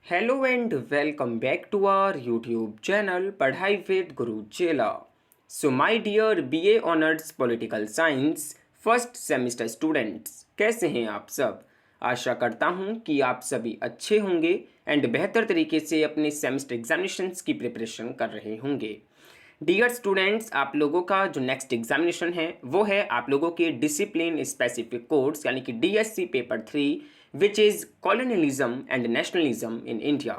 Hello and welcome back to our YouTube channel पढ़ाई with Guru Chela. So my dear BA honours political science first semester students, कैसे हैं आप सब। आशा करता हूं कि आप सभी अच्छे होंगे एंड बेहतर तरीके से अपने सेमेस्टर एग्जामिनेशंस की प्रिपरेशन कर रहे होंगे। डियर स्टूडेंट्स, आप लोगों का जो नेक्स्ट एग्जामिनेशन है वो है आप लोगों के डिसिप्लिन स्पेसिफिक कोर्स यानी कि DSC paper 3 which is colonialism and nationalism in India.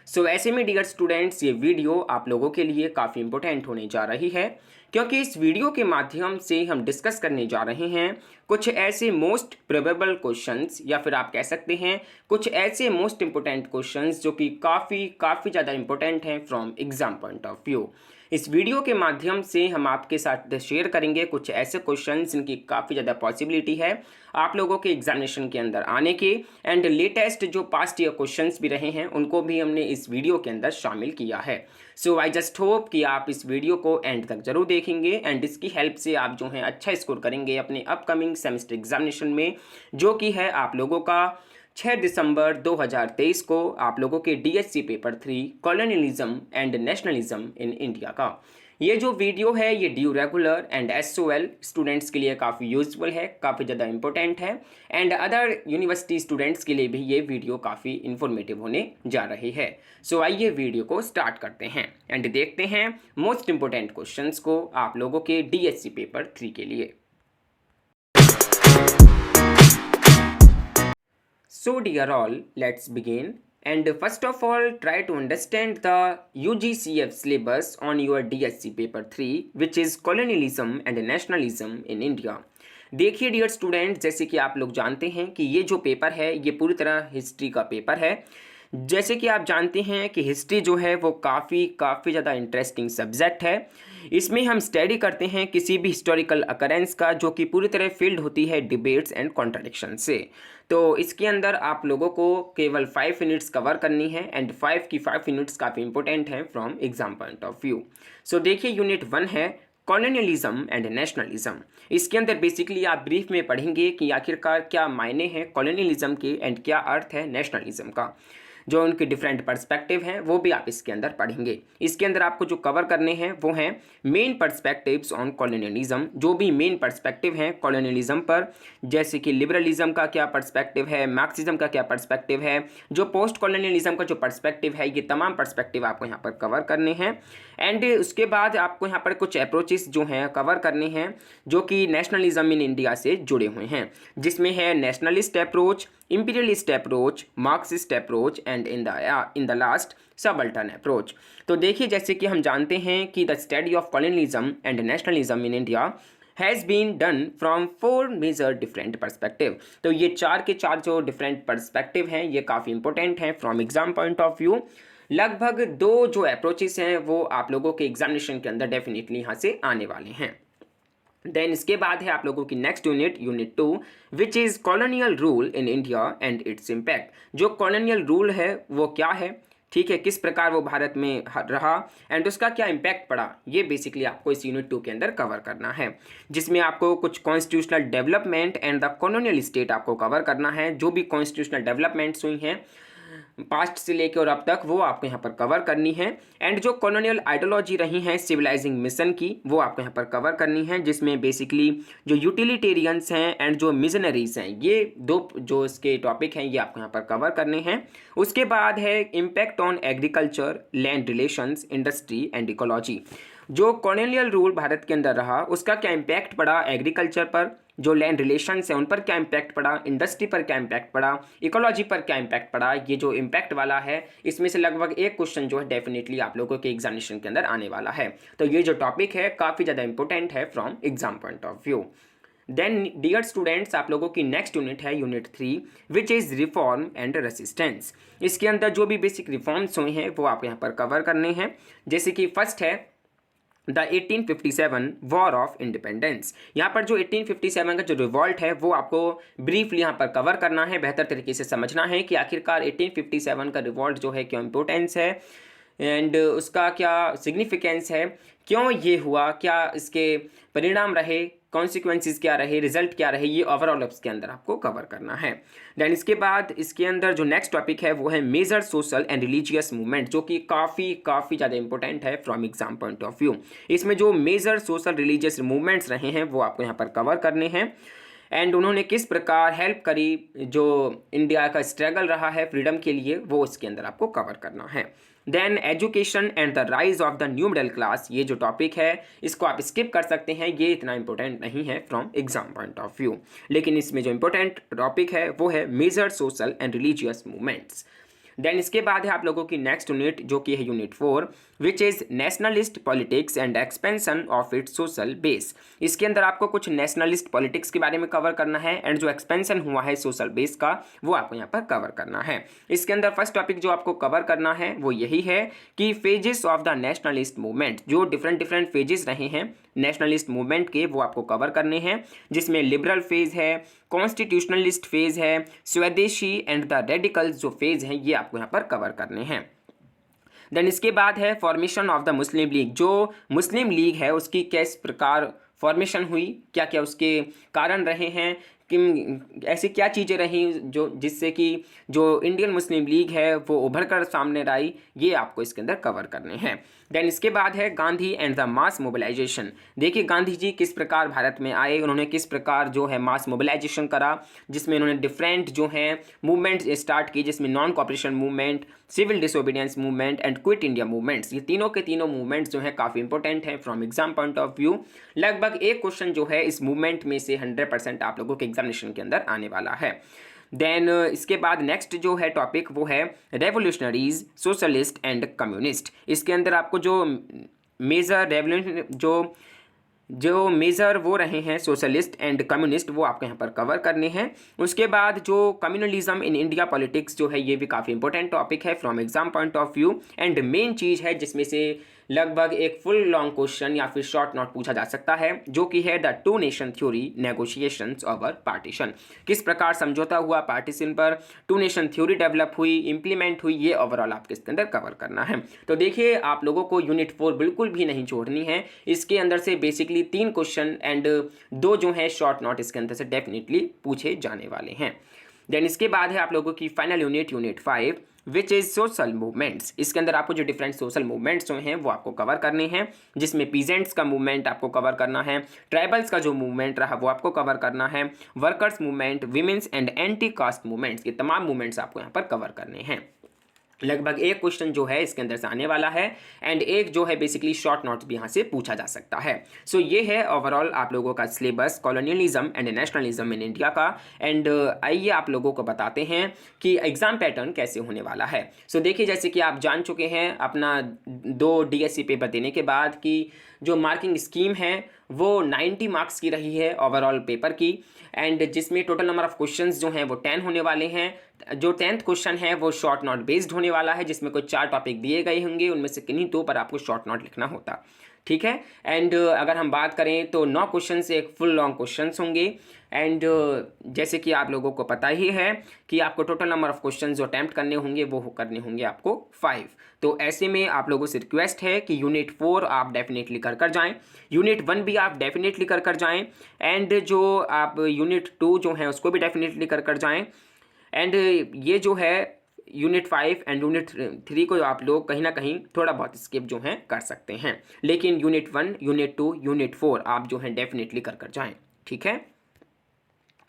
So ऐसे में डियर स्टूडेंट्स, ये वीडियो आप लोगों के लिए काफ़ी इंपॉर्टेंट होने जा रही है, क्योंकि इस वीडियो के माध्यम से हम डिस्कस करने जा रहे हैं कुछ ऐसे मोस्ट प्रोबेबल क्वेश्चंस या फिर आप कह सकते हैं कुछ ऐसे मोस्ट इंपॉर्टेंट क्वेश्चंस जो कि काफ़ी ज़्यादा इंपॉर्टेंट हैं from exam point of view. इस वीडियो के माध्यम से हम आपके साथ शेयर करेंगे कुछ ऐसे क्वेश्चंस जिनकी काफ़ी ज़्यादा पॉसिबिलिटी है आप लोगों के एग्जामिनेशन के अंदर आने के, एंड लेटेस्ट जो पास्ट ईयर क्वेश्चंस भी रहे हैं उनको भी हमने इस वीडियो के अंदर शामिल किया है। सो आई जस्ट होप कि आप इस वीडियो को एंड तक जरूर देखेंगे एंड इसकी हेल्प से आप जो है अच्छा स्कोर करेंगे अपने अपकमिंग सेमेस्टर एग्जामिनेशन में, जो कि है आप लोगों का 6 दिसंबर 2023 को आप लोगों के DSC paper 3 colonialism and nationalism in India का। ये जो वीडियो है ये due regular and SOL students के लिए काफ़ी यूजफुल है, काफ़ी ज़्यादा इंपॉर्टेंट है, एंड अदर यूनिवर्सिटी स्टूडेंट्स के लिए भी ये वीडियो काफ़ी इंफॉर्मेटिव होने जा रही है। सो आइए वीडियो को स्टार्ट करते हैं एंड देखते हैं मोस्ट इंपॉर्टेंट क्वेश्चंस को आप लोगों के डीएससी पेपर 3 के लिए। So dear all, let's begin. And first of all, try to understand the UGCF syllabus on your DSC paper 3, which is colonialism and nationalism in India. देखिए dear student, जैसे कि आप लोग जानते हैं कि ये जो पेपर है ये पूरी तरह हिस्ट्री का पेपर है। जैसे कि आप जानते हैं कि हिस्ट्री जो है वो काफ़ी ज़्यादा इंटरेस्टिंग सब्जेक्ट है। इसमें हम स्टडी करते हैं किसी भी हिस्टोरिकल अकरेंस का जो कि पूरी तरह फील्ड होती है डिबेट्स एंड कॉन्ट्रडिक्शन से। तो इसके अंदर आप लोगों को केवल 5 मिनट्स कवर करनी है एंड 5 की 5 मिनट्स काफ़ी इंपॉर्टेंट है from exam point of view. So देखिए यूनिट 1 है कॉलोनियलिज्म एंड नेशनलिज्म। इसके अंदर बेसिकली आप ब्रीफ में पढ़ेंगे कि आखिरकार क्या मायने हैं कॉलोनियलिज्म के एंड क्या अर्थ है नेशनलिज्म का, जो उनके डिफरेंट पर्सपेक्टिव हैं वो भी आप इसके अंदर पढ़ेंगे। इसके अंदर आपको जो कवर करने हैं वो हैं मेन पर्सपेक्टिव्स ऑन कॉलोनियलिज्म, जो भी मेन पर्सपेक्टिव हैं कॉलोनियलिज्म पर, जैसे कि लिबरलिज्म का क्या पर्सपेक्टिव है, मार्क्सिज्म का क्या पर्सपेक्टिव है, जो पोस्ट कॉलोनियलिज्म का जो पर्सपेक्टिव है, ये तमाम पर्सपेक्टिव आपको यहाँ पर कवर करने हैं। एंड उसके बाद आपको यहाँ पर कुछ अप्रोचेस जो हैं कवर करने हैं जो कि नेशनलिज्म इन इंडिया से जुड़े हुए हैं, जिसमें है nationalist approach, imperialist approach, Marxist approach and in the last subaltern approach। तो देखिए जैसे कि हम जानते हैं कि the study of colonialism and nationalism in India has been done from 4 major different perspective। तो ये चार के चार जो different perspective हैं ये काफ़ी important हैं from exam point of view। लगभग 2 जो अप्रोचेस हैं वो आप लोगों के एग्जामिनेशन के अंदर डेफिनेटली यहाँ से आने वाले हैं। देन इसके बाद है आप लोगों की next unit 2 which is colonial rule in India and its impact. जो कॉलोनियल रूल है वो क्या है, ठीक है, किस प्रकार वो भारत में रहा एंड उसका क्या इम्पैक्ट पड़ा, ये बेसिकली आपको इस यूनिट 2 के अंदर कवर करना है, जिसमें आपको कुछ constitutional development and the colonial state आपको कवर करना है। जो भी कॉन्स्टिट्यूशनल डेवलपमेंट्स हुई हैं पास्ट से लेकर और अब तक वो आपको यहाँ पर कवर करनी है। एंड जो कॉलोनियल आइडियोलॉजी रही हैं सिविलाइजिंग मिशन की वो आपको यहाँ पर कवर करनी है, जिसमें बेसिकली जो यूटिलिटेरियंस हैं एंड जो मिशनरीज हैं ये 2 जो इसके टॉपिक हैं ये आपको यहाँ पर कवर करने हैं। उसके बाद है impact on agriculture, land relations, industry and ecology. जो कॉलोनियल रूल भारत के अंदर रहा उसका क्या इम्पैक्ट पड़ा एग्रीकल्चर पर, जो लैंड रिलेशंस हैं उन पर क्या इम्पैक्ट पड़ा, इंडस्ट्री पर क्या इम्पैक्ट पड़ा, इकोलॉजी पर क्या इम्पैक्ट पड़ा। ये जो इम्पैक्ट वाला है इसमें से लगभग एक क्वेश्चन जो है डेफिनेटली आप लोगों के एग्जामिनेशन के अंदर आने वाला है। तो ये जो टॉपिक है काफ़ी ज़्यादा इंपॉर्टेंट है from exam point of view. Then dear students, आप लोगों की नेक्स्ट यूनिट है unit 3 which is reform and resistance. इसके अंदर जो भी बेसिक रिफॉर्म्स हुए हैं वो आप यहाँ पर कवर करने हैं। जैसे कि फर्स्ट है द 1857 वॉर ऑफ इंडिपेंडेंस। यहाँ पर जो 1857 का जो रिवॉल्ट है वो आपको ब्रीफली यहाँ पर कवर करना है, बेहतर तरीके से समझना है कि आखिरकार 1857 का रिवॉल्ट जो है क्यों इम्पोर्टेंस है एंड उसका क्या सिग्निफिकेंस है, क्यों ये हुआ, क्या इसके परिणाम रहे, कॉन्सिक्वेंसेज क्या रहे, रिजल्ट क्या रहे, ये ओवरऑल इसके अंदर आपको कवर करना है। देन इसके बाद इसके अंदर जो नेक्स्ट टॉपिक है वो है major social and religious movement, जो कि काफ़ी ज़्यादा इंपॉर्टेंट है from exam point of view. इसमें जो मेजर सोशल रिलीजियस मूवमेंट्स रहे हैं वो आपको यहाँ पर कवर करने हैं, एंड उन्होंने किस प्रकार हेल्प करी, जो इंडिया का स्ट्रगल रहा है फ्रीडम के लिए, वो इसके अंदर आपको कवर करना है। Then education and the rise of the new middle class, ये जो टॉपिक है इसको आप स्किप कर सकते हैं, ये इतना इंपॉर्टेंट नहीं है from exam point of view. लेकिन इसमें जो इंपॉर्टेंट टॉपिक है वो है major social and religious movements. Then इसके बाद है आप लोगों की नेक्स्ट यूनिट जो कि है unit 4, which is nationalist politics and expansion of its social base. इसके अंदर आपको कुछ नेशनलिस्ट पॉलिटिक्स के बारे में कवर करना है, एंड जो एक्सपेंशन हुआ है सोशल बेस का वो आपको यहाँ पर कवर करना है। इसके अंदर फर्स्ट टॉपिक जो आपको कवर करना है वो यही है कि phases of the nationalist movement, जो डिफरेंट फेजेस रहे हैं नेशनलिस्ट मूवमेंट के वो आपको कवर करने हैं, जिसमें लिबरल फेज है, कॉन्स्टिट्यूशनलिस्ट फेज है, स्वदेशी एंड द रेडिकल्स जो फेज हैं ये आपको यहाँ पर कवर करने हैं। देन इसके बाद है formation of the Muslim league, जो मुस्लिम लीग है उसकी किस प्रकार फॉर्मेशन हुई, क्या क्या उसके कारण रहे हैं, कि ऐसी क्या चीज़ें रहीं जो जिससे कि जो इंडियन मुस्लिम लीग है वो उभर कर सामने आई, ये आपको इसके अंदर कवर करने हैं। देन इसके बाद है Gandhi and the mass mobilisation. देखिए गांधी जी किस प्रकार भारत में आए, उन्होंने किस प्रकार जो है मास मोबिलाइजेशन करा, जिसमें उन्होंने डिफरेंट जो हैं मूवमेंट्स स्टार्ट की, जिसमें non cooperation movement, civil disobedience movement and quit India movements. ये तीनों के तीनों मूवमेंट्स जो है काफ़ी इंपॉर्टेंट हैं from exam point of view. लगभग एक क्वेश्चन जो है इस मूवमेंट में से 100% आप लोगों के एग्जामिनेशन के अंदर आने वाला है। देन इसके बाद नेक्स्ट जो है टॉपिक वो है रेवोल्यूशनरीज, सोशलिस्ट एंड कम्युनिस्ट। इसके अंदर आपको जो मेजर रेवोल्यूशन जो मेजर वो रहे हैं सोशलिस्ट एंड कम्युनिस्ट वो आपको यहाँ पर कवर करने हैं। उसके बाद जो कम्युनलिज्म इन इंडिया पॉलिटिक्स जो है ये भी काफ़ी इंपॉर्टेंट टॉपिक है from exam point of view, and main चीज़ है जिसमें से लगभग एक फुल लॉन्ग क्वेश्चन या फिर शॉर्ट नोट पूछा जा सकता है, जो कि है the two nation theory negotiations over partition. किस प्रकार समझौता हुआ पार्टीशन पर, टू नेशन थ्योरी डेवलप हुई, इंप्लीमेंट हुई, ये ओवरऑल आपके इसके अंदर कवर करना है। तो देखिए आप लोगों को यूनिट 4 बिल्कुल भी नहीं छोड़नी है, इसके अंदर से बेसिकली 3 क्वेश्चन एंड 2 जो है शॉर्ट नोट इसके अंदर से डेफिनेटली पूछे जाने वाले हैं। देन इसके बाद है आप लोगों की final unit 5, which is social movements. इसके अंदर आपको जो डिफरेंट सोशल मूवमेंट्स जो हैं वो आपको कवर करने हैं, जिसमें पीजेंट्स का मूवमेंट आपको कवर करना है, ट्राइबल्स का जो मूवमेंट रहा वो आपको कवर करना है, workers movement, women's and anti cast movements, ये तमाम मूवमेंट्स आपको यहाँ पर कवर करने हैं। लगभग एक क्वेश्चन जो है इसके अंदर से आने वाला है, एंड एक जो है बेसिकली शॉर्ट नोट्स भी यहाँ से पूछा जा सकता है। सो ये है ओवरऑल आप लोगों का syllabus colonialism and nationalism in India का। एंड आइए आप लोगों को बताते हैं कि एग्जाम पैटर्न कैसे होने वाला है। सो देखिए जैसे कि आप जान चुके हैं अपना 2 DSC पेपर देने के बाद कि जो मार्किंग स्कीम है वो 90 मार्क्स की रही है ओवरऑल पेपर की, एंड जिसमें टोटल नंबर ऑफ क्वेश्चंस जो हैं वो 10 होने वाले हैं। जो 10th क्वेश्चन है वो शॉर्ट नोट बेस्ड होने वाला है, जिसमें कुछ 4 टॉपिक दिए गए होंगे, उनमें से किन्हीं 2 पर आपको शॉर्ट नोट लिखना होता, ठीक है। एंड अगर हम बात करें तो 9 क्वेश्चन से एक फुल लॉन्ग क्वेश्चंस होंगे, एंड जैसे कि आप लोगों को पता ही है कि आपको टोटल नंबर ऑफ क्वेश्चंस जो अटैम्प्ट करने होंगे वो करने होंगे आपको 5। तो ऐसे में आप लोगों से रिक्वेस्ट है कि यूनिट 4 आप डेफिनेटली कर जाएं, यूनिट 1 भी आप डेफिनेटली कर जाएं, एंड जो आप यूनिट 2 जो है उसको भी डेफिनेटली कर जाएं, एंड ये जो है यूनिट 5 एंड यूनिट 3 को आप लोग कहीं ना कहीं थोड़ा बहुत स्किप जो है कर सकते हैं, लेकिन यूनिट 1, यूनिट 2, यूनिट 4 आप जो है डेफिनेटली कर जाएं, ठीक है।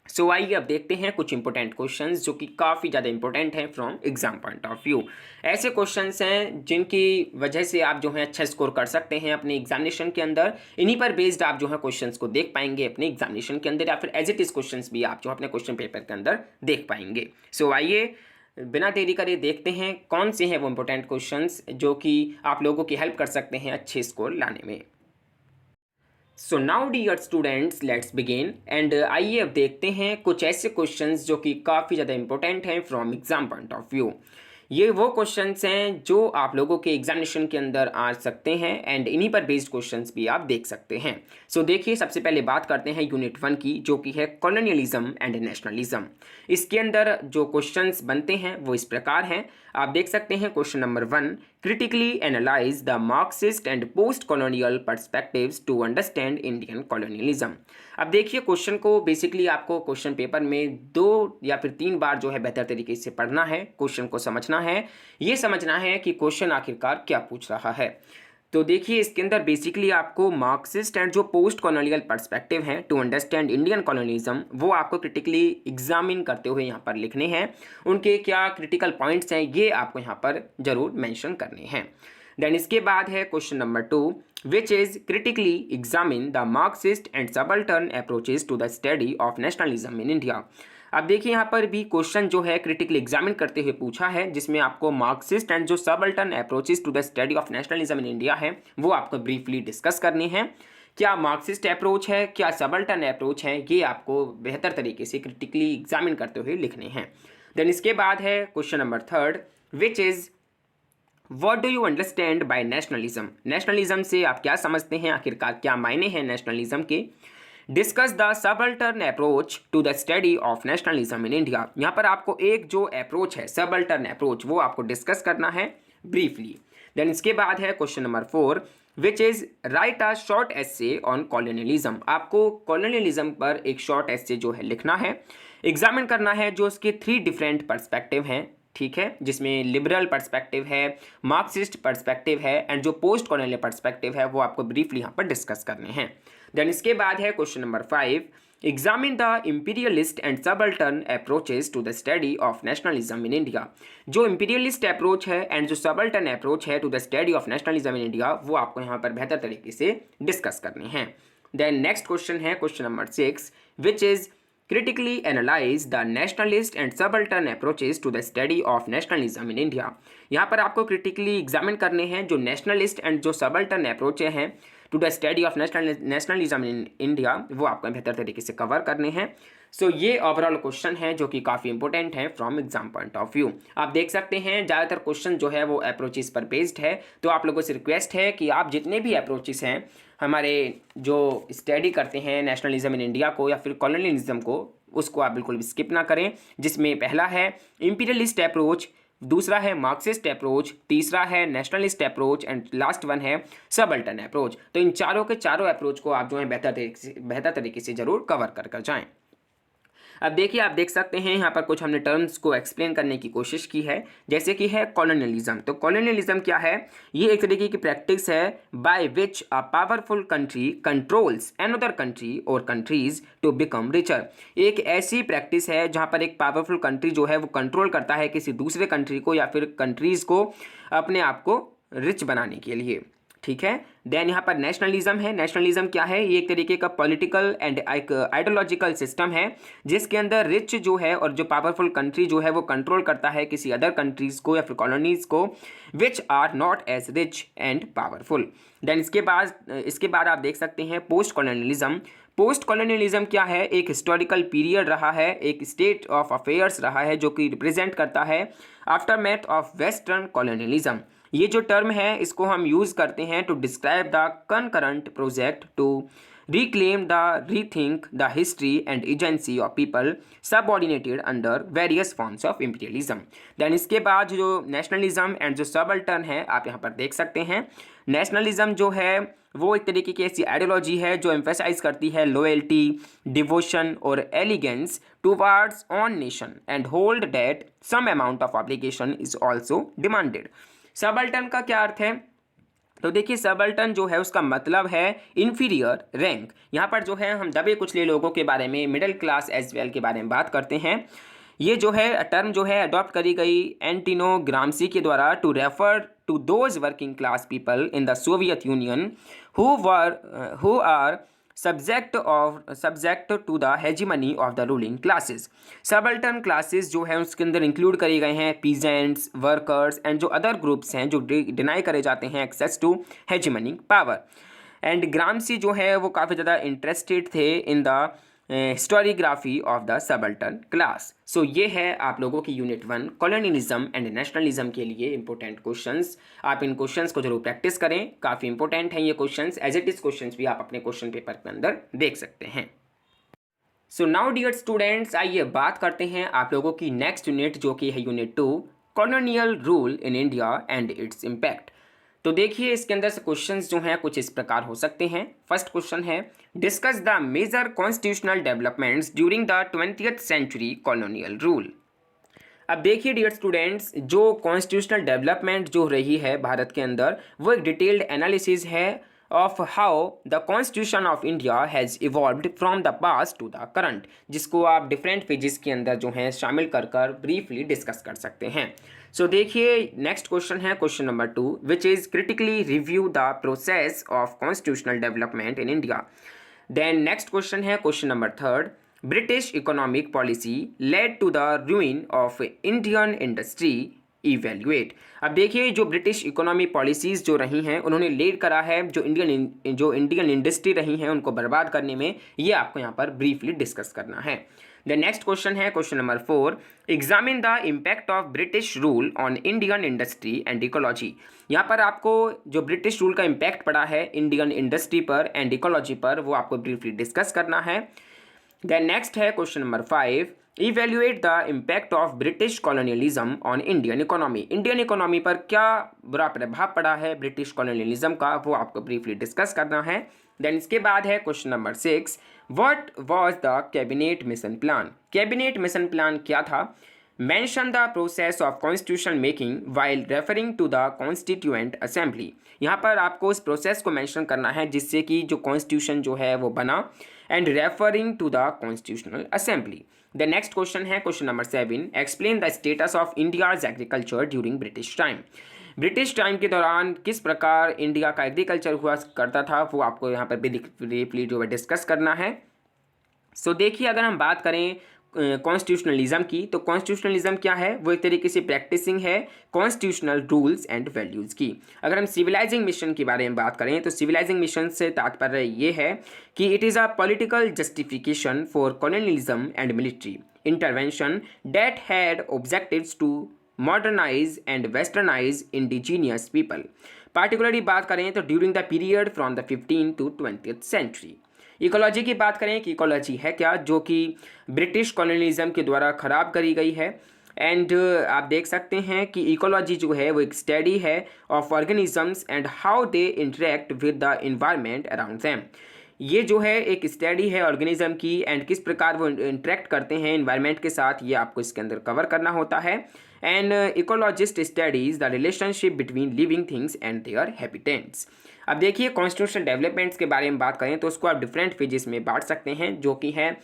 सो आइए अब देखते हैं कुछ इंपॉर्टेंट क्वेश्चंस जो कि काफ़ी ज़्यादा इंपॉर्टेंट हैं from exam point of view. ऐसे क्वेश्चंस हैं जिनकी वजह से आप जो है अच्छा स्कोर कर सकते हैं अपने एग्जामिनेशन के अंदर, इन्हीं पर बेस्ड आप जो है क्वेश्चंस को देख पाएंगे अपने एग्जामिनेशन के अंदर, या फिर एज इट इज़ क्वेश्चंस भी आप जो अपने क्वेश्चन पेपर के अंदर देख पाएंगे। सो आइए बिना देरी करे देखते हैं कौन से हैं वो इंपॉर्टेंट क्वेश्चंस जो कि आप लोगों की हेल्प कर सकते हैं अच्छे स्कोर लाने में। So now dear students let's begin, and आइए अब देखते हैं कुछ ऐसे क्वेश्चंस जो कि काफ़ी ज़्यादा इंपॉर्टेंट हैं from exam point of view. ये वो क्वेश्चंस हैं जो आप लोगों के एग्जामिनेशन के अंदर आ सकते हैं एंड इन्हीं पर बेस्ड क्वेश्चंस भी आप देख सकते हैं। सो देखिए, सबसे पहले बात करते हैं यूनिट 1 की, जो कि है कॉलोनियलिज्म एंड नेशनलिज्म। इसके अंदर जो क्वेश्चंस बनते हैं वो इस प्रकार हैं, आप देख सकते हैं। Question number 1, critically analyse the Marxist and post colonial perspectives to understand Indian colonialism. अब देखिए, क्वेश्चन को बेसिकली आपको क्वेश्चन पेपर में 2 या फिर 3 बार जो है बेहतर तरीके से पढ़ना है, क्वेश्चन को समझना है, ये समझना है कि क्वेश्चन आखिरकार क्या पूछ रहा है। तो देखिए, इसके अंदर बेसिकली आपको मार्क्सिस्ट एंड जो पोस्ट कॉलोनियल पर्सपेक्टिव हैं टू अंडरस्टैंड इंडियन कॉलोनिज्म, वो आपको क्रिटिकली एग्जामिन करते हुए यहाँ पर लिखने हैं। उनके क्या क्रिटिकल पॉइंट्स हैं ये आपको यहाँ पर जरूर मेंशन करने हैं। देन इसके बाद है question number 2, which is critically examine the Marxist and subaltern approaches to the study of nationalism in India. अब देखिए, यहाँ पर भी क्वेश्चन जो है क्रिटिकली एग्जामिन करते हुए पूछा है, जिसमें आपको मार्क्सिस्ट एंड जो subaltern approaches to the study of nationalism in India है वो आपको ब्रीफली डिस्कस करनी है। क्या मार्क्सिस्ट अप्रोच है, क्या सबल्टर्न अप्रोच है, ये आपको बेहतर तरीके से क्रिटिकली एग्जामिन करते हुए लिखने हैं। देन इसके बाद है question number 3, which is what do you understand by nationalism. Nationalism से आप क्या समझते हैं, आखिरकार क्या मायने हैं नेशनलिज्म के। Discuss the subaltern approach to the study of nationalism in India. यहाँ पर आपको एक जो अप्रोच है सबल्टर्न अप्रोच, वो आपको डिस्कस करना है ब्रीफली। देन इसके बाद है question number 4, which is right a short essay on colonialism. आपको कॉलोनियलिज्म पर एक शॉर्ट एस्से जो है लिखना है, एग्जामिन करना है जो उसके 3 डिफरेंट पर्सपेक्टिव हैं, ठीक है, जिसमें लिबरल पर्सपेक्टिव है, मार्क्सिस्ट पर्सपेक्टिव है एंड जो पोस्ट कॉलोनियल पर्सपेक्टिव है वो आपको ब्रीफली यहाँ पर डिस्कस करने हैं। देन इसके बाद है question number 5, examine the imperialist and subaltern approaches to the study of nationalism in India. जो इंपीरियलिस्ट अप्रोच है एंड जो सबल्टर्न अप्रोच है to the study of nationalism in India, वो आपको यहाँ पर बेहतर तरीके से डिस्कस करने हैं। देन नेक्स्ट क्वेश्चन है question number 6, which is critically analyze the nationalist and subaltern approaches to the study of nationalism in India। यहाँ पर आपको क्रिटिकली एग्जामिन करने हैं जो नेशनलिस्ट एंड जो सबल्टर्न अप्रोच हैं to the study of nationalism in India, वो आपको बेहतर तरीके से कवर करने हैं। सो ये ओवरऑल क्वेश्चन है जो कि काफ़ी इंपॉर्टेंट है from exam point of view. आप देख सकते हैं ज़्यादातर क्वेश्चन जो है वो अप्रोचेस पर बेस्ड है, तो आप लोगों से रिक्वेस्ट है कि आप जितने भी अप्रोचेस हैं हमारे जो स्टडी करते हैं नेशनलिज्म इन इंडिया को या फिर कॉलोनियलिज्म को, उसको आप बिल्कुल भी स्किप ना करें। जिसमें पहला है इंपीरियलिस्ट अप्रोच, दूसरा है मार्क्सिस्ट अप्रोच, तीसरा है nationalist approach and last one है सबल्टर्न अप्रोच। तो इन चारों के चारों अप्रोच को आप जो है बेहतर तरीके से जरूर कवर कर जाएं। अब देखिए, आप देख सकते हैं यहाँ पर कुछ हमने टर्म्स को एक्सप्लेन करने की कोशिश की है, जैसे कि है कॉलोनियलिज्म। तो कॉलोनियलिज्म क्या है, ये एक तरीके की प्रैक्टिस है by which a powerful country controls another country और कंट्रीज टू बिकम रिचर। एक ऐसी प्रैक्टिस है जहाँ पर एक पावरफुल कंट्री जो है वो कंट्रोल करता है किसी दूसरे कंट्री को या फिर कंट्रीज को अपने आप को रिच बनाने के लिए, ठीक है। देन यहाँ पर नेशनलिज्म है। नेशनलिज्म क्या है, ये एक तरीके का पॉलिटिकल एंड एक आइडियोलॉजिकल सिस्टम है जिसके अंदर रिच जो है और जो पावरफुल कंट्री जो है वो कंट्रोल करता है किसी अदर कंट्रीज को या फिर कॉलोनीज को which are not as rich and powerful. Then इसके बाद आप देख सकते हैं पोस्ट कॉलोनियलिज्म। पोस्ट कॉलोनियलिज्म क्या है, एक हिस्टोरिकल पीरियड रहा है, एक स्टेट ऑफ अफेयर्स रहा है जो कि रिप्रेजेंट करता है आफ्टरमैथ ऑफ वेस्टर्न कॉलोनियलिज्म। ये जो टर्म है इसको हम यूज़ करते हैं to describe the concurrent project to reclaim the rethink the history and agency of people subordinated under various forms of imperialism। Then इसके बाद जो नेशनलिज्म एंड जो सबल्टर्न है आप यहाँ पर देख सकते हैं। नेशनलिज्म जो है वो एक तरीके की ऐसी आइडियोलॉजी है जो एम्फेसाइज करती है लॉयल्टी, डिवोशन और allegiance towards own nation and hold that some amount of obligation is also demanded. Subaltern का क्या अर्थ है, तो देखिए सबल्टर्न जो है उसका मतलब है इन्फीरियर रैंक। यहाँ पर जो है हम दबे कुचले लोगों के बारे में, मिडिल क्लास एज वेल के बारे में बात करते हैं। ये जो है टर्म जो है अडॉप्ट करी गई एंटिनो ग्राम्सी के द्वारा to refer to those working class people in the Soviet Union who are subject to the hegemony of the ruling classes. Subaltern classes जो है उसके अंदर इंक्लूड करे गए हैं पीजेंट्स, वर्कर्स एंड जो अदर ग्रुप्स हैं जो डिनाई करे जाते हैं access to hegemony power. And Gramsci जो है वो काफ़ी ज़्यादा इंटरेस्टेड थे in the historiography of the subaltern class. So ये है आप लोगों की यूनिट 1 कॉलोनियलिज्म एंड नेशनलिज्म के लिए इंपॉर्टेंट क्वेश्चंस। आप इन क्वेश्चंस को जरूर प्रैक्टिस करें, काफ़ी इंपॉर्टेंट हैं ये questions. As it is questions भी आप अपने क्वेश्चन पेपर के अंदर देख सकते हैं। सो नाउ डियर स्टूडेंट्स, आइए बात करते हैं आप लोगों की नेक्स्ट यूनिट जो कि है unit 2 colonial rule in India and its impact. तो देखिए इसके अंदर से क्वेश्चंस जो हैं कुछ इस प्रकार हो सकते हैं। फर्स्ट क्वेश्चन है discuss the major constitutional developments during the 20th century colonial rule. अब देखिए डियर स्टूडेंट्स, जो कॉन्स्टिट्यूशनल डेवलपमेंट जो रही है भारत के अंदर वो एक डिटेल्ड एनालिसिस है of how the constitution of India has evolved from the past to the current, जिसको आप डिफरेंट पेजेस के अंदर जो है शामिल कर ब्रीफली डिस्कस कर सकते हैं। सो देखिए नेक्स्ट क्वेश्चन है question number 2 which is critically review the process of constitutional development in India. Then next question है question number 3 British economic policy led to the ruin of Indian industry evaluate। अब देखिए जो British economy policies जो रही हैं उन्होंने lead करा है जो इंडियन इंडस्ट्री रही हैं उनको बर्बाद करने में, ये आपको यहाँ पर ब्रीफली डिस्कस करना है। द नेक्स्ट क्वेश्चन है question number 4 examine the impact of British rule on Indian industry and ecology. यहाँ पर आपको जो ब्रिटिश रूल का इम्पैक्ट पड़ा है इंडियन इंडस्ट्री पर एंड इकोलॉजी पर वो आपको ब्रीफली डिस्कस करना है। देन नेक्स्ट है question number 5 evaluate the impact of British colonialism on Indian economy. Indian economy पर क्या बुरा प्रभाव पड़ा है ब्रिटिश कॉलोनियलिज्म का, वो आपको ब्रीफली डिस्कस करना है। देन इसके बाद है question number 6 what was the cabinet mission plan. Cabinet mission plan क्या था। Mention the process of constitution making while referring to the constituent assembly. यहाँ पर आपको उस प्रोसेस को मेंशन करना है जिससे कि जो कॉन्स्टिट्यूशन जो है वो बना and referring to the constitutional assembly. The next question है question number 7 explain the status of India's agriculture during British time. British time के दौरान किस प्रकार इंडिया का एग्रीकल्चर हुआ करता था वो आपको यहाँ पर ब्रीफली जो है डिस्कस करना है। सो देखिए अगर हम बात करें कॉन्स्टिट्यूशनलिज्म की, तो कॉन्स्टिट्यूशनलिज्म क्या है, वो एक तरीके से प्रैक्टिसिंग है कॉन्स्टिट्यूशनल रूल्स एंड वैल्यूज़ की। अगर हम सिविलाइजिंग मिशन के बारे में बात करें तो सिविलाइजिंग मिशन से तात्पर्य ये है कि it is a political justification for colonialism and military intervention that had objectives to modernise and westernise indigenous people. Particularly बात करें तो during the period from the 15th to 20th century. Ecology की बात करें कि इकोलॉजी है क्या, जो कि ब्रिटिश कॉलोनियलिज्म के द्वारा ख़राब करी गई है। एंड आप देख सकते हैं कि इकोलॉजी जो है वो एक स्टडी है of organisms and how they interact with the environment around them. ये जो है एक स्टडी है ऑर्गेनिज्म की एंड किस प्रकार वो इंटरेक्ट करते हैं इन्वायरमेंट के साथ, ये आपको इसके अंदर कवर करना होता है। And ecologist studies the relationship between living things and there habitats. अब देखिए कॉन्स्टिट्यूशनल डेवलपमेंट्स के बारे में बात करें तो उसको आप डिफरेंट फेजेस में बांट सकते हैं, जो कि है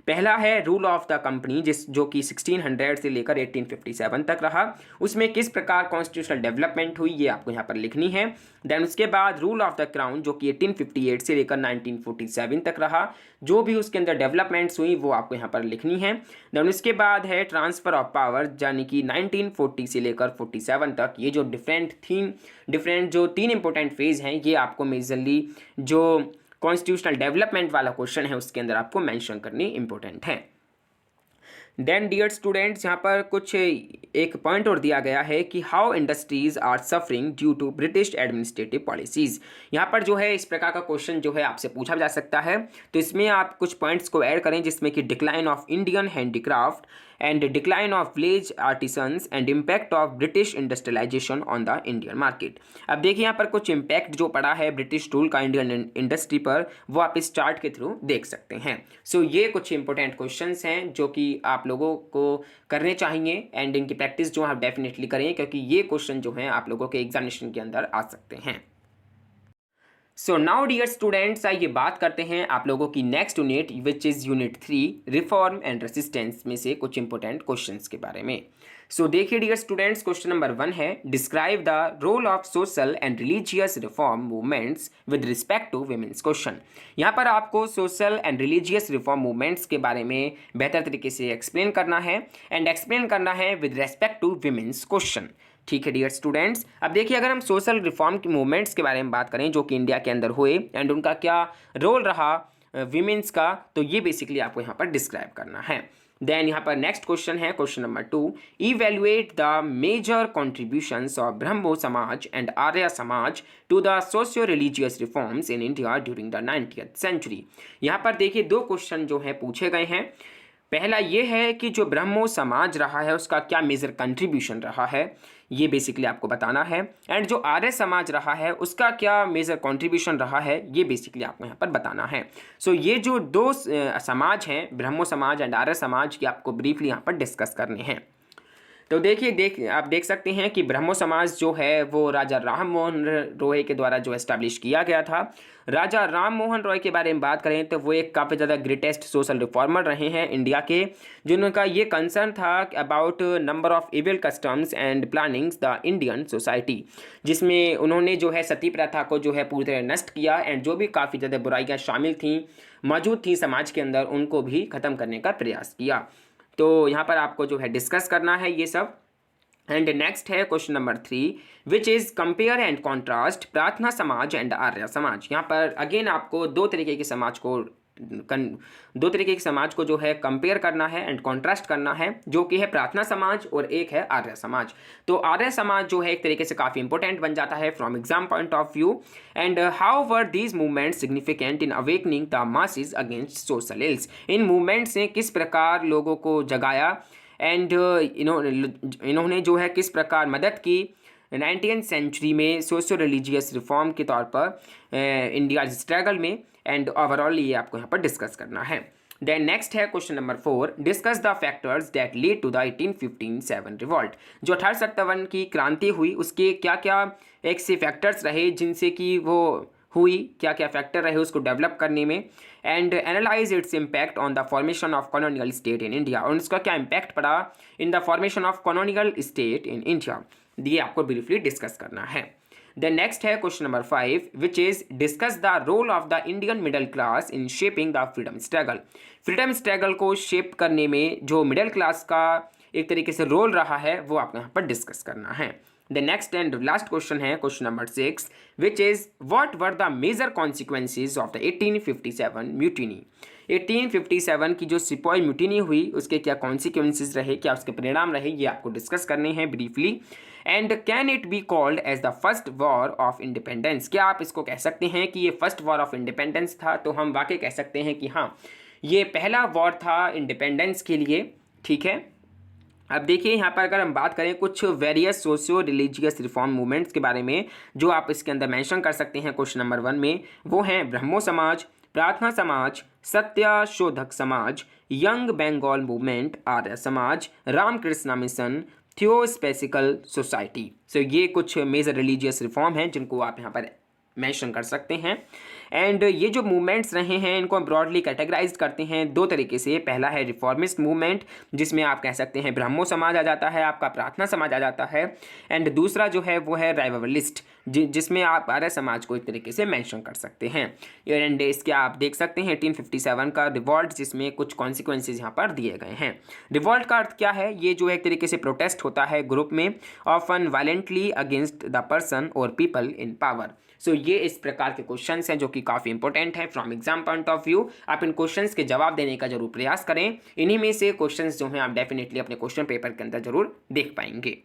पहला है रूल ऑफ द कंपनी जो कि 1600 से लेकर 1857 तक रहा। उसमें किस प्रकार कॉन्स्टिट्यूशनल डेवलपमेंट हुई ये आपको यहाँ पर लिखनी है। देन उसके बाद रूल ऑफ द क्राउन जो कि 1858 से लेकर 1947 तक रहा, जो भी उसके अंदर डेवलपमेंट्स हुई वो आपको यहाँ पर लिखनी है। देन उसके बाद है ट्रांसफ़र ऑफ पावर यानी कि 1940 से लेकर 47 तक। ये जो डिफरेंट जो 3 इंपॉर्टेंट फेज़ हैं ये आपको मेजरली जो कॉन्स्टिट्यूशनल डेवलपमेंट वाला क्वेश्चन है उसके अंदर आपको मेंशन करनी इंपॉर्टेंट है। देन डियर स्टूडेंट्स, यहाँ पर कुछ एक पॉइंट और दिया गया है कि how industries are suffering due to British administrative policies. यहाँ पर जो है इस प्रकार का क्वेश्चन जो है आपसे पूछा जा सकता है, तो इसमें आप कुछ पॉइंट्स को ऐड करें जिसमें कि decline of Indian handicraft and decline of village artisans and impact of British industrialisation on the Indian market. अब देखिए यहाँ पर कुछ इम्पैक्ट जो पड़ा है ब्रिटिश रूल का इंडियन इंडस्ट्री पर वो आप इस चार्ट के थ्रू देख सकते हैं। सो ये कुछ इंपॉर्टेंट क्वेश्चंस हैं जो कि आप लोगों को करने चाहिए एंड इनकी प्रैक्टिस जो आप डेफिनेटली करें, क्योंकि ये क्वेश्चन जो हैं आप लोगों के एग्जामिनेशन के अंदर आ सकते हैं। सो नाउ डियर स्टूडेंट्स, आइए बात करते हैं आप लोगों की next unit which is unit 3 reform and resistance में से कुछ इंपॉर्टेंट क्वेश्चंस के बारे में। सो देखिए डियर स्टूडेंट्स, क्वेश्चन नंबर 1 है describe the role of social and religious reform movements with respect to women's question. यहाँ पर आपको social and religious reform movements के बारे में बेहतर तरीके से एक्सप्लेन करना है एंड एक्सप्लेन करना है with respect to women's question. ठीक है डियर स्टूडेंट्स, अब देखिए अगर हम सोशल रिफॉर्म की मूवमेंट्स के बारे में बात करें जो कि इंडिया के अंदर हुए एंड उनका क्या रोल रहा विमेंस का, तो ये बेसिकली आपको यहाँ पर डिस्क्राइब करना है। देन यहाँ पर नेक्स्ट क्वेश्चन है question number 2, evaluate the major contributions of Brahmo Samaj and Arya Samaj to the socio religious reforms in India during the 90th century. यहाँ पर देखिए 2 क्वेश्चन जो है पूछे गए हैं। पहला ये है कि जो ब्रह्मो समाज रहा है उसका क्या मेजर कंट्रीब्यूशन रहा है, ये बेसिकली आपको बताना है। एंड जो आर्य समाज रहा है उसका क्या मेजर कंट्रीब्यूशन रहा है, ये बेसिकली आपको यहाँ पर बताना है। सो ये जो 2 समाज हैं, ब्रह्मो समाज एंड आर्य समाज, की आपको ब्रीफली यहाँ पर डिस्कस करने हैं। तो देखिए आप देख सकते हैं कि ब्रह्मो समाज जो है वो राजा राम मोहन रॉय के द्वारा जो एस्टैब्लिश किया गया था। राजा राम मोहन रॉय के बारे में बात करें तो वो एक काफ़ी ज़्यादा ग्रेटेस्ट सोशल रिफॉर्मर रहे हैं इंडिया के, जिनका ये कंसर्न था about number of evil customs and plannings the Indian society, जिसमें उन्होंने जो है सती प्रथा को जो है पूरी तरह नष्ट किया एंड जो भी काफ़ी ज़्यादा बुराइयाँ शामिल थीं, मौजूद थी समाज के अंदर, उनको भी ख़त्म करने का प्रयास किया। तो यहाँ पर आपको जो है डिस्कस करना है ये सब। एंड नेक्स्ट है question number 3, which is compare and contrast प्रार्थना समाज एंड आर्य समाज। यहाँ पर अगेन आपको दो तरीके के समाज को जो है कंपेयर करना है एंड कॉन्ट्रास्ट करना है, जो कि है प्रार्थना समाज और एक है आर्य समाज। तो आर्य समाज जो है एक तरीके से काफ़ी इंपॉर्टेंट बन जाता है from exam point of view. And how were these movement significant in awakening the masses against social ills. In movements ने किस प्रकार लोगों को जगाया एंड इन्होंने जो है किस प्रकार मदद की 19th सेंचुरी में सोशो रिलीजियस रिफॉर्म के तौर पर इंडिया स्ट्रगल में। एंड ओवरऑल ये आपको यहाँ पर डिस्कस करना है। देन नेक्स्ट है question number 4, discuss the factors that lead to the 1857 revolt. जो 1857 की क्रांति हुई उसके क्या क्या एक से फैक्टर्स रहे जिनसे कि वो हुई, क्या क्या फैक्टर रहे उसको डेवलप करने में। And analyse its impact on the formation of colonial state in India, और उसका क्या इम्पैक्ट पड़ा in the formation of colonial state in India, ये आपको ब्रीफली डिस्कस करना है। देन नेक्स्ट है question number 5, which is discuss the role of the Indian middle class in shaping the freedom struggle. Freedom struggle को shape करने में जो middle class का एक तरीके से रोल रहा है वो आपको यहाँ पर डिस्कस करना है। The next and last question है question number 6, which is what were the major consequences of the 1857 mutiny. 1857 की जो सिपाही म्यूटिनी हुई उसके क्या कॉन्सिक्वेंसेज रहे, क्या उसके परिणाम रहे, ये आपको डिस्कस करने हैं briefly. And can it be called as the first war of independence. क्या आप इसको कह सकते हैं कि ये फर्स्ट वॉर ऑफ इंडिपेंडेंस था? तो हम वाकई कह सकते हैं कि हाँ, ये पहला वॉर था इंडिपेंडेंस के लिए। ठीक है, अब देखिए यहाँ पर अगर हम बात करें कुछ various socio religious reform movements के बारे में जो आप इसके अंदर मेंशन कर सकते हैं क्वेश्चन नंबर 1 में, वो हैं ब्रह्मो समाज, प्रार्थना समाज, Satyashodhak Samaj, young Bengal movement, Arya Samaj, Ramakrishna mission, थियोस्पेसिकल society. सो ये कुछ मेजर रिलीजियस रिफॉर्म हैं जिनको आप यहाँ पर मेंशन कर सकते हैं। एंड ये जो मूवमेंट्स रहे हैं इनको हम ब्रॉडली कैटेगराइज करते हैं 2 तरीके से। पहला है रिफॉर्मिस्ट मूवमेंट, जिसमें आप कह सकते हैं ब्रह्मो समाज आ जाता है, आपका प्रार्थना समाज आ जाता है। एंड दूसरा जो है वो है राइवलिस्ट, जिसमें आप आर्य समाज को एक तरीके से मेंशन कर सकते हैं। एंड इसके आप देख सकते हैं 1857 का रिवॉल्ट, जिसमें कुछ कॉन्सिक्वेंसेज यहाँ पर दिए गए हैं। रिवॉल्ट का अर्थ क्या है? ये जो है एक तरीके से प्रोटेस्ट होता है ग्रुप में, often violently against the person और पीपल इन पावर। सो ये इस प्रकार के क्वेश्चंस हैं जो कि काफ़ी इंपॉर्टेंट हैं from exam point of view. आप इन क्वेश्चंस के जवाब देने का जरूर प्रयास करें। इन्हीं में से क्वेश्चंस जो हैं आप डेफिनेटली अपने क्वेश्चन पेपर के अंदर जरूर देख पाएंगे।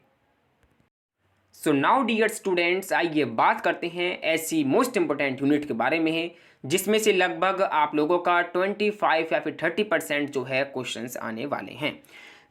सो नाउ डियर स्टूडेंट्स, आइए बात करते हैं ऐसी मोस्ट इंपॉर्टेंट यूनिट के बारे में जिसमें से लगभग आप लोगों का 25 या फिर 30% जो है क्वेश्चंस आने वाले हैं,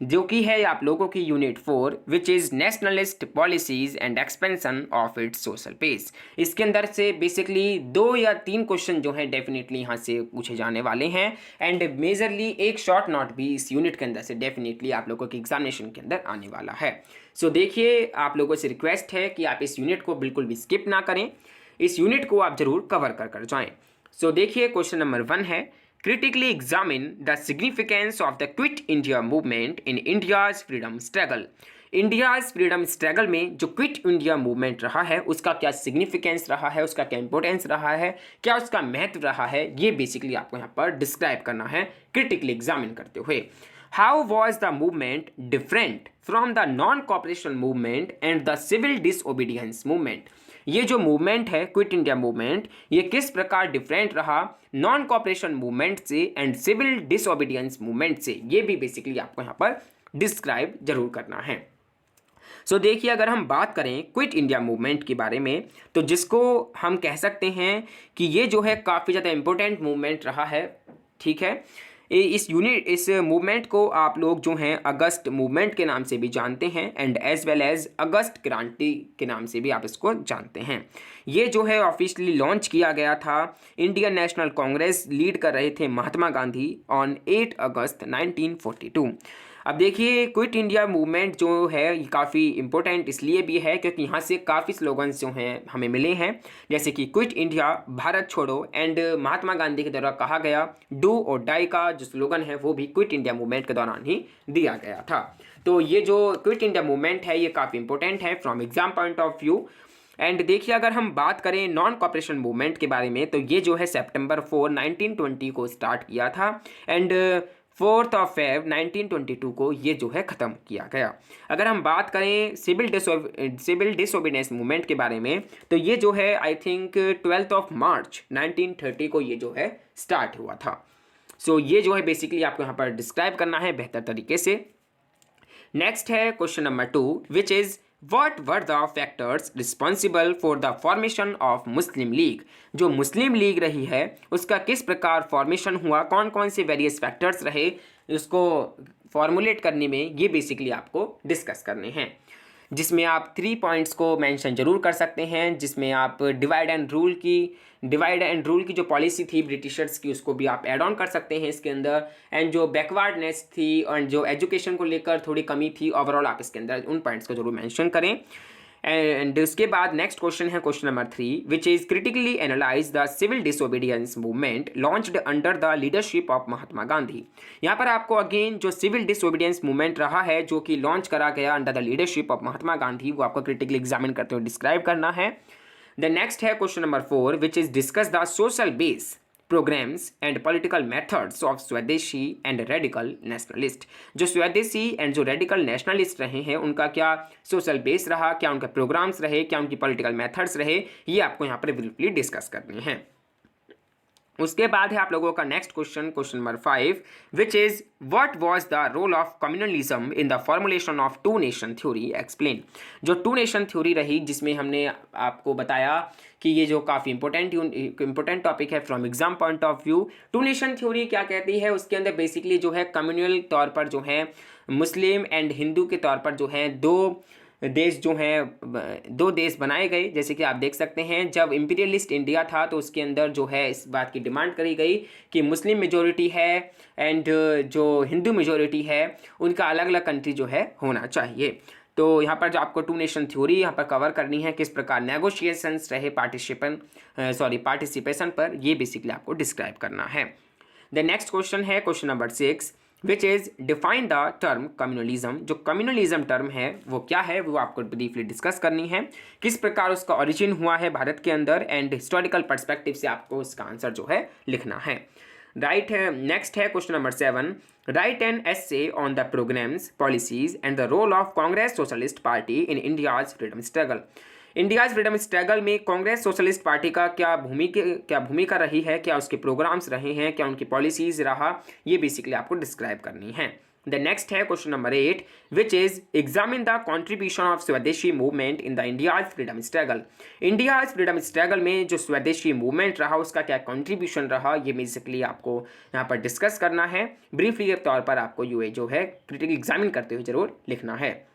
जो कि है आप लोगों की unit 4, which is nationalist policies and expansion of its social pace. इसके अंदर से बेसिकली 2 या 3 क्वेश्चन जो हैं डेफिनेटली यहाँ से पूछे जाने वाले हैं। एंड मेजरली एक शॉर्ट नोट भी इस यूनिट के अंदर से डेफिनेटली आप लोगों की एग्जामिनेशन के अंदर आने वाला है। सो देखिए, आप लोगों से रिक्वेस्ट है कि आप इस यूनिट को बिल्कुल भी स्किप ना करें, इस यूनिट को आप जरूर कवर कर जाएँ। सो देखिए, क्वेश्चन नंबर 1 है, critically examine the significance of the Quit India movement in India's freedom struggle। India's freedom struggle में जो क्विट इंडिया मूवमेंट रहा है उसका क्या सिग्निफिकेंस रहा है, उसका क्या इंपॉर्टेंस रहा है, क्या उसका महत्व रहा है, ये बेसिकली आपको यहाँ पर डिस्क्राइब करना है क्रिटिकली एग्जामिन करते हुए। How was the movement different from the non cooperation movement and the civil disobedience movement. ये जो मूवमेंट है क्विट इंडिया मूवमेंट, ये किस प्रकार डिफरेंट रहा नॉन कॉपरेशन मूवमेंट से एंड सिविल डिसओबीडियंस मूवमेंट से, ये भी बेसिकली आपको यहाँ पर डिस्क्राइब जरूर करना है। सो देखिए, अगर हम बात करें क्विट इंडिया मूवमेंट के बारे में, तो जिसको हम कह सकते हैं कि ये जो है काफ़ी ज़्यादा इंपॉर्टेंट मूवमेंट रहा है, ठीक है। इस मूवमेंट को आप लोग जो हैं अगस्त मूवमेंट के नाम से भी जानते हैं एंड एज वेल एज अगस्त क्रांति के नाम से भी आप इसको जानते हैं। ये जो है ऑफिशियली लॉन्च किया गया था, इंडियन नेशनल कांग्रेस लीड कर रहे थे महात्मा गांधी ऑन 8 अगस्त 1942। अब देखिए, क्विट इंडिया मूवमेंट जो है ये काफ़ी इंपॉर्टेंट इसलिए भी है क्योंकि यहाँ से काफ़ी स्लोगन्स जो हैं हमें मिले हैं, जैसे कि क्विट इंडिया, भारत छोड़ो एंड महात्मा गांधी के द्वारा कहा गया डू और डाई का जो स्लोगन है वो भी क्विट इंडिया मूवमेंट के दौरान ही दिया गया था। तो ये जो क्विट इंडिया मूवमेंट है ये काफ़ी इंपॉर्टेंट है from exam point of view. And देखिए, अगर हम बात करें नॉन कॉपरेशन मूवमेंट के बारे में, तो ये जो है सितंबर 4 1920 को स्टार्ट किया था एंड 4 फेब 1922 को ये जो है ख़त्म किया गया। अगर हम बात करें सिविल डिसोबीडियंस मूवमेंट के बारे में, तो ये जो है आई थिंक 12 मार्च 1930 को ये जो है स्टार्ट हुआ था। सो ये जो है बेसिकली आपको यहाँ पर डिस्क्राइब करना है बेहतर तरीके से। नेक्स्ट है question number 2, which is What were the factors responsible for the formation of Muslim league? जो मुस्लिम लीग रही है उसका किस प्रकार फॉर्मेशन हुआ, कौन कौन से वेरियस फैक्टर्स रहे उसको फॉर्मुलेट करने में, ये बेसिकली आपको डिस्कस करने हैं, जिसमें आप 3 पॉइंट्स को मेंशन जरूर कर सकते हैं, जिसमें आप डिवाइड एंड रूल की जो पॉलिसी थी ब्रिटिशर्स की उसको भी आप ऐड ऑन कर सकते हैं इसके अंदर, एंड जो बैकवर्डनेस थी और जो एजुकेशन को लेकर थोड़ी कमी थी ओवरऑल आप इसके अंदर उन पॉइंट्स को जरूर मेंशन करें। एंड उसके बाद नेक्स्ट क्वेश्चन है question number 3, which is critically analyse the civil disobedience movement launched under the leadership of Mahatma Gandhi. यहाँ पर आपको अगेन जो सिविल डिसोबीडियंस मूवमेंट रहा है जो कि लॉन्च करा गया under the leadership of Mahatma Gandhi, वो आपको क्रिटिकली एग्जामिन करते हुए डिस्क्राइब करना है। द नेक्स्ट है question number 4, which is discuss the social base programmes and political methods of swadeshi and radical nationalist. जो स्वदेशी एंड जो रेडिकल नेशनलिस्ट रहे हैं उनका क्या सोशल बेस रहा, क्या उनके प्रोग्राम्स रहे, क्या उनकी पॉलिटिकल मेथड्स रहे, ये आपको यहाँ पर ब्रीफली डिस्कस करनी है। उसके बाद है आप लोगों का next question, question number 5, which is what was the role of communalism in the formulation of two nation theory, explain. जो टू नेशन थ्योरी रही जिसमें हमने आपको बताया कि ये जो काफ़ी इंपॉर्टेंट टॉपिक है from exam point of view. Two nation theory क्या कहती है, उसके अंदर बेसिकली जो है कम्युनल तौर पर जो है मुस्लिम एंड हिंदू के तौर पर जो है दो देश बनाए गए। जैसे कि आप देख सकते हैं जब इंपीरियलिस्ट इंडिया था तो उसके अंदर जो है इस बात की डिमांड करी गई कि मुस्लिम मेजोरिटी है एंड जो हिंदू मेजोरिटी है उनका अलग अलग कंट्री जो है होना चाहिए। तो यहाँ पर जो आपको टू नेशन थ्योरी यहाँ पर कवर करनी है, किस प्रकार नेगोशिएशंस रहे पार्टिसिपेशन पर, ये बेसिकली आपको डिस्क्राइब करना है। द नेक्स्ट क्वेश्चन है question number 6, which is define the term communalism. जो कम्युनलिज्म टर्म है वो क्या है, वो आपको ब्रीफली डिस्कस करनी है, किस प्रकार उसका ओरिजिन हुआ है भारत के अंदर एंड हिस्टोरिकल पर्सपेक्टिव से आपको इसका आंसर जो है लिखना है। राइट है। नेक्स्ट है question number 7, write an essay on the programmes policies and the role of Congress socialist party in India's freedom struggle. India's freedom struggle में कांग्रेस सोशलिस्ट पार्टी का क्या भूमिका रही है, क्या उसके प्रोग्राम्स रहे हैं, क्या उनकी पॉलिसीज रहा, ये बेसिकली आपको डिस्क्राइब करनी है। द नेक्स्ट है question number 8, which is examine the contribution of Swadeshi movement in the India's freedom struggle. India's freedom struggle में जो स्वदेशी मूवमेंट रहा उसका क्या कॉन्ट्रीब्यूशन रहा, ये बेसिकली आपको यहाँ पर डिस्कस करना है। ब्रीफली तौर पर आपको ये जो है क्रिटिकली एग्जामिन करते हुए जरूर लिखना है।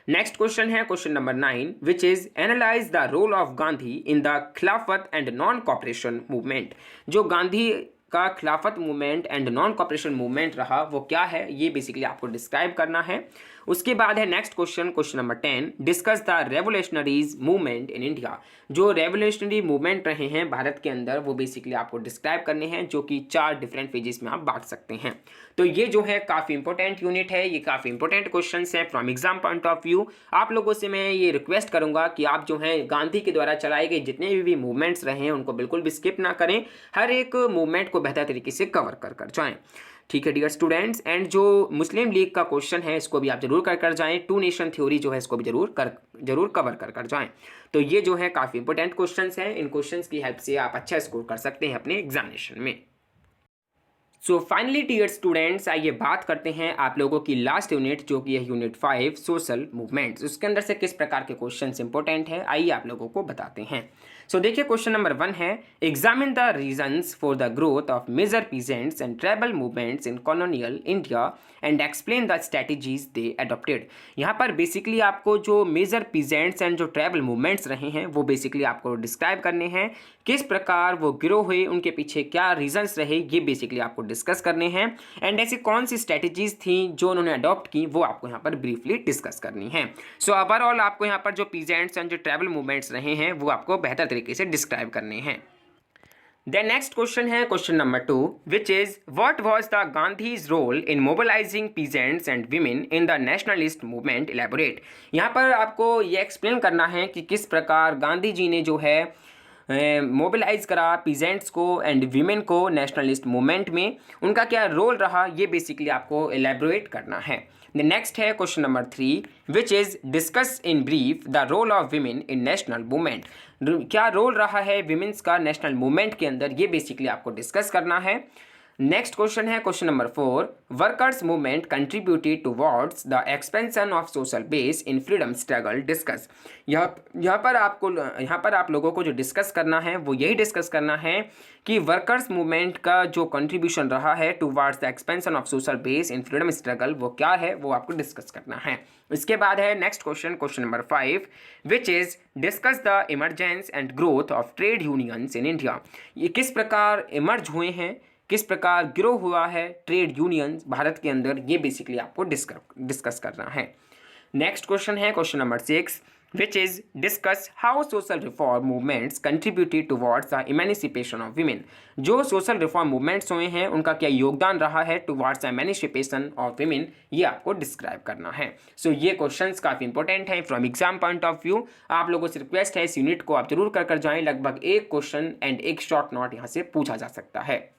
नेक्स्ट क्वेश्चन है question number 9, which is analyse the role of Gandhi in the Khilafat and non cooperation movement. जो गांधी का Khilafat movement and non cooperation movement रहा वो क्या है, ये बेसिकली आपको डिस्क्राइब करना है। उसके बाद है next question, question number 10, discuss the revolutionaries movement in India. जो रेवोल्यूशनरी मूवमेंट रहे हैं भारत के अंदर वो बेसिकली आपको डिस्क्राइब करने हैं, जो कि 4 डिफरेंट फेजेस में आप बांट सकते हैं। तो ये जो है काफ़ी इंपॉर्टेंट यूनिट है, ये काफ़ी इंपॉर्टेंट क्वेश्चन है from exam point of view. आप लोगों से मैं ये रिक्वेस्ट करूंगा कि आप जो है गांधी के द्वारा चलाए गए जितने भी मूवमेंट्स रहे हैं उनको बिल्कुल भी स्किप ना करें, हर एक मूवमेंट को बेहतर तरीके से कवर कर जाएं। ठीक है डियर स्टूडेंट्स, एंड जो मुस्लिम लीग का क्वेश्चन है इसको भी आप जरूर कर जाएं, टू नेशन थ्योरी जो है इसको भी जरूर कवर कर जाएं। तो ये जो है काफ़ी इंपॉर्टेंट क्वेश्चंस हैं, इन क्वेश्चंस की हेल्प से आप अच्छा स्कोर कर सकते हैं अपने एग्जामिनेशन में। सो फाइनली डियर स्टूडेंट्स, आइए बात करते हैं आप लोगों की लास्ट यूनिट जो कि है यूनिट 5 सोशल मूवमेंट्स। उसके अंदर से किस प्रकार के क्वेश्चंस इंपॉर्टेंट है आइए आप लोगों को बताते हैं। सो देखिए क्वेश्चन नंबर 1 है, examine the reasons for the growth of major peasants and tribal movements in colonial India and explain the strategies they adopted. यहाँ पर बेसिकली आपको जो मेजर पीजेंट्स एंड जो ट्राइबल मूवमेंट्स रहे हैं वो बेसिकली आपको डिस्क्राइब करने हैं, किस प्रकार वो ग्रो हुए, उनके पीछे क्या रीजंस रहे, ये बेसिकली आपको डिस्कस करने हैं। एंड ऐसी कौन सी स्ट्रेटेजीज थी जो उन्होंने अडॉप्ट की वो आपको यहाँ पर ब्रीफली डिस्कस करनी है। सो ओवरऑल आपको यहाँ पर जो पीजेंट्स एंड जो ट्राइबल मूवमेंट्स रहे हैं वो आपको बेहतर तरीके से डिस्क्राइब करने हैं। Then next question है question number 2, which is what was the Gandhi's role in mobilizing peasants and women in the nationalist movement? Elaborate। यहाँ पर आपको ये एक्सप्लेन करना है कि किस प्रकार गांधी जी ने जो है मोबिलाइज करा पीजेंट्स को एंड वीमेन को नेशनलिस्ट मूवमेंट में, उनका क्या रोल रहा, ये बेसिकली आपको एलेबोरेट करना है। नेक्स्ट है question number 3, which is discuss in brief the role of women in national movement. क्या रोल रहा है विमेंस का नेशनल मूवमेंट के अंदर, ये बेसिकली आपको डिस्कस करना है। नेक्स्ट क्वेश्चन है question number 4, workers movement contributed towards the expansion of social base in freedom struggle, discuss. यहाँ पर आप लोगों को जो डिस्कस करना है वो यही डिस्कस करना है कि वर्कर्स मूवमेंट का जो कंट्रीब्यूशन रहा है towards the expansion of social base in freedom struggle वो क्या है वो आपको डिस्कस करना है। इसके बाद है next question number 5, which is discuss the emergence and growth of trade unions in India. ये किस प्रकार इमर्ज हुए हैं, किस प्रकार ग्रो हुआ है ट्रेड यूनियंस भारत के अंदर, ये बेसिकली आपको डिस्कस करना है। नेक्स्ट क्वेश्चन है question number 6, which is discuss how social reform movements contributed towards the emancipation of women। जो सोशल रिफॉर्म मूवमेंट्स हुए हैं उनका क्या योगदान रहा है टुवर्ड्स एमेनिसिपेशन ऑफ women, ये आपको डिस्क्राइब करना है। सो ये क्वेश्चंस काफ़ी इंपॉर्टेंट हैं from exam point of view. आप लोगों से रिक्वेस्ट है इस यूनिट को आप जरूर कर जाएं, लगभग एक क्वेश्चन एंड एक शॉर्ट नोट यहाँ से पूछा जा सकता है।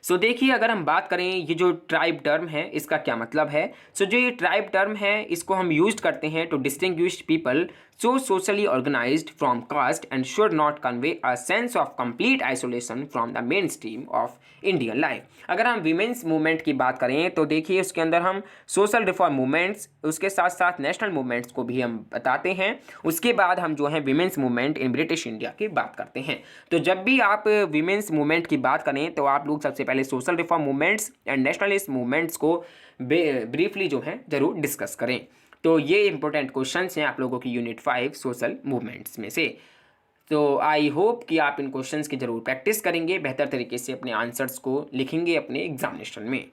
सो देखिए अगर हम बात करें ये जो ट्राइब टर्म है इसका क्या मतलब है। सो जो ये ट्राइब टर्म है इसको हम यूज करते हैं to distinguish people so socially organized from caste and should not convey a sense of complete isolation from the mainstream of Indian life। अगर हम विमेंस मूवमेंट की बात करें तो देखिए उसके अंदर हम सोशल रिफॉर्म मूवमेंट्स उसके साथ साथ नेशनल मूवमेंट्स को भी हम बताते हैं। उसके बाद हम जो है women's movement in British India की बात करते हैं। तो जब भी आप विमेंस मूवमेंट की बात करें तो आप लोग सबसे पहले social reform movements and nationalist movements को ब्रीफली जो है जरूर डिस्कस करें। तो ये इंपॉर्टेंट क्वेश्चंस हैं आप लोगों की यूनिट 5 सोशल मूवमेंट्स में से। तो आई होप कि आप इन क्वेश्चंस की जरूर प्रैक्टिस करेंगे, बेहतर तरीके से अपने आंसर्स को लिखेंगे अपने एग्जामिनेशन में।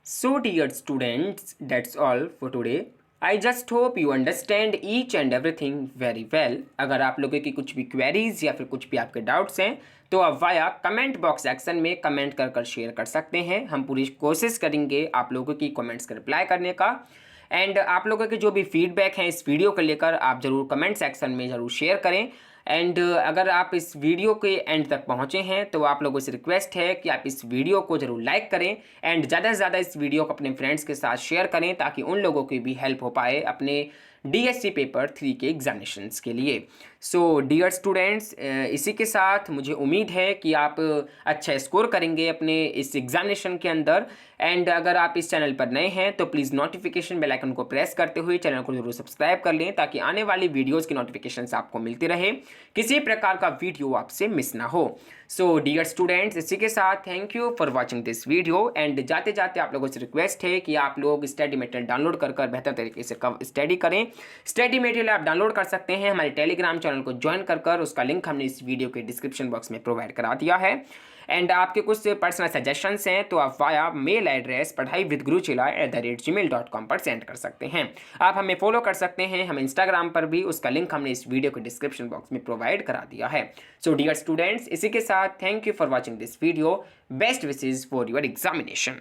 So dear students, that's all for today. I just hope you understand each and everything very well. अगर आप लोगों की कुछ भी क्वेरीज या फिर कुछ भी आपके डाउट्स हैं तो आप वाया कमेंट बॉक्स सेक्शन में कमेंट कर शेयर कर सकते हैं। हम पूरी कोशिश करेंगे आप लोगों की कमेंट्स का रिप्लाई करने का। एंड आप लोगों के जो भी फीडबैक हैं इस वीडियो को लेकर आप ज़रूर कमेंट सेक्शन में ज़रूर शेयर करें। एंड अगर आप इस वीडियो के एंड तक पहुंचे हैं तो आप लोगों से रिक्वेस्ट है कि आप इस वीडियो को ज़रूर लाइक करें एंड ज़्यादा से ज़्यादा इस वीडियो को अपने फ्रेंड्स के साथ शेयर करें ताकि उन लोगों की भी हेल्प हो पाए अपने DSC पेपर 3 के एग्जामिनेशंस के लिए। सो डियर स्टूडेंट्स, इसी के साथ मुझे उम्मीद है कि आप अच्छा स्कोर करेंगे अपने इस एग्जामिनेशन के अंदर। एंड अगर आप इस चैनल पर नए हैं तो प्लीज़ नोटिफिकेशन बेल आइकन को प्रेस करते हुए चैनल को जरूर सब्सक्राइब कर लें ताकि आने वाली वीडियोज़ की नोटिफिकेशंस आपको मिलती रहे, किसी प्रकार का वीडियो आपसे मिस ना हो। सो डियर स्टूडेंट्स, इसी के साथ thank you for watching this video. And जाते जाते आप लोगों से रिक्वेस्ट है कि आप लोग स्टडी मटेरियल डाउनलोड कर बेहतर तरीके से स्टडी करें। स्टडी मटेरियल आप डाउनलोड कर सकते हैं हमारे टेलीग्राम चैनल को ज्वाइन कर उसका लिंक हमने इस वीडियो के डिस्क्रिप्शन बॉक्स में प्रोवाइड करा दिया है। एंड आपके कुछ पर्सनल सजेशंस हैं तो आप वाया मेल एड्रेस padhaiwithguruchila@gmail.com पर सेंड कर सकते हैं। आप हमें फॉलो कर सकते हैं हम इंस्टाग्राम पर भी, उसका लिंक हमने इस वीडियो के डिस्क्रिप्शन बॉक्स में प्रोवाइड करा दिया है। सो डियर स्टूडेंट्स, इसी के साथ thank you for watching this video. Best wishes for your examination.